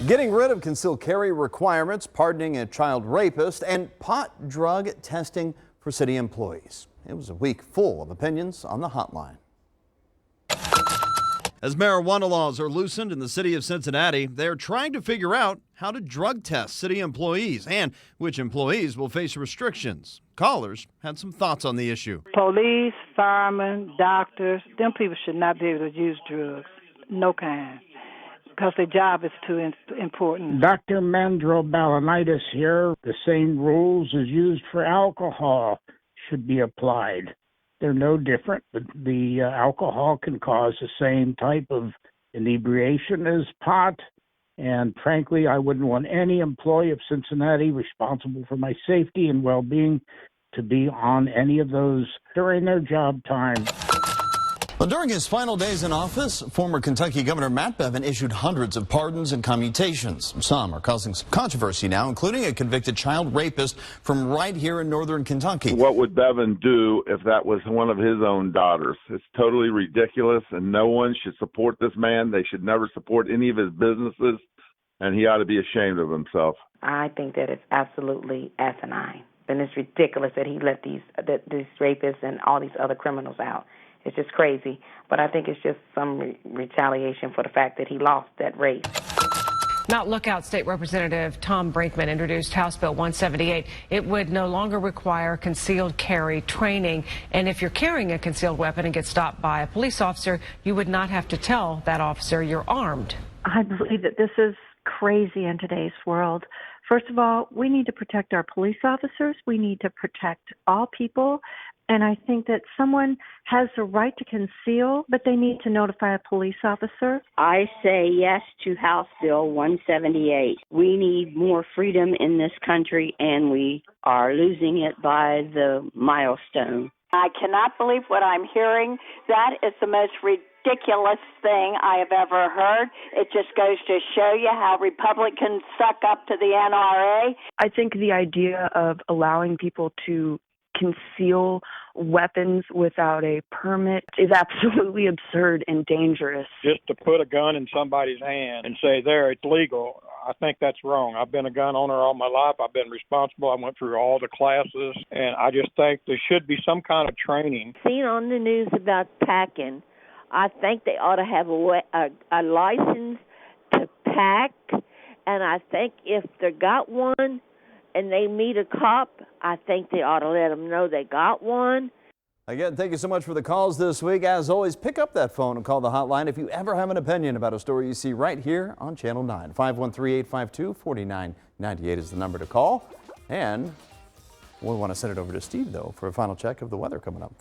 Getting rid of concealed carry requirements, pardoning a child rapist, and pot drug testing for city employees. It was a week full of opinions on the hotline. As marijuana laws are loosened in the city of Cincinnati, they're trying to figure out how to drug test city employees and which employees will face restrictions. Callers had some thoughts on the issue. Police, firemen, doctors, them people should not be able to use drugs, no kind, because their job is too important. Dr. Mandro Balanitis here. The same rules as used for alcohol should be applied. They're no different, but the alcohol can cause the same type of inebriation as pot. And frankly, I wouldn't want any employee of Cincinnati responsible for my safety and well-being to be on any of those during their job time. Well, during his final days in office, former Kentucky Governor Matt Bevin issued hundreds of pardons and commutations. Some are causing some controversy now, including a convicted child rapist from right here in northern Kentucky. What would Bevin do if that was one of his own daughters? It's totally ridiculous, and no one should support this man. They should never support any of his businesses, and he ought to be ashamed of himself. I think that it's absolutely asinine, and it's ridiculous that he let these rapists and all these other criminals out. It's just crazy, but I think it's just some retaliation for the fact that he lost that race. Mount Lookout State Representative Tom Brinkman introduced House Bill 178. It would no longer require concealed carry training, and if you're carrying a concealed weapon and get stopped by a police officer, you would not have to tell that officer you're armed. I believe that this is crazy in today's world. First of all, we need to protect our police officers. We need to protect all people. And I think that someone has the right to conceal, but they need to notify a police officer. I say yes to House Bill 178. We need more freedom in this country, and we are losing it by the milestone. I cannot believe what I'm hearing. That is the most ridiculous thing I have ever heard. It just goes to show you how Republicans suck up to the NRA. I think the idea of allowing people to conceal weapons without a permit is absolutely absurd and dangerous. Just to put a gun in somebody's hand and say, there, it's legal, I think that's wrong. I've been a gun owner all my life. I've been responsible. I went through all the classes, and I just think there should be some kind of training. Seen on the news about packing, I think they ought to have a license to pack, and I think if they got one and they meet a cop, I think they ought to let them know they got one. Again, thank you so much for the calls this week. As always, pick up that phone and call the hotline if you ever have an opinion about a story you see right here on Channel 9. 513-852-4998 is the number to call. And we want to send it over to Steve, though, for a final check of the weather coming up.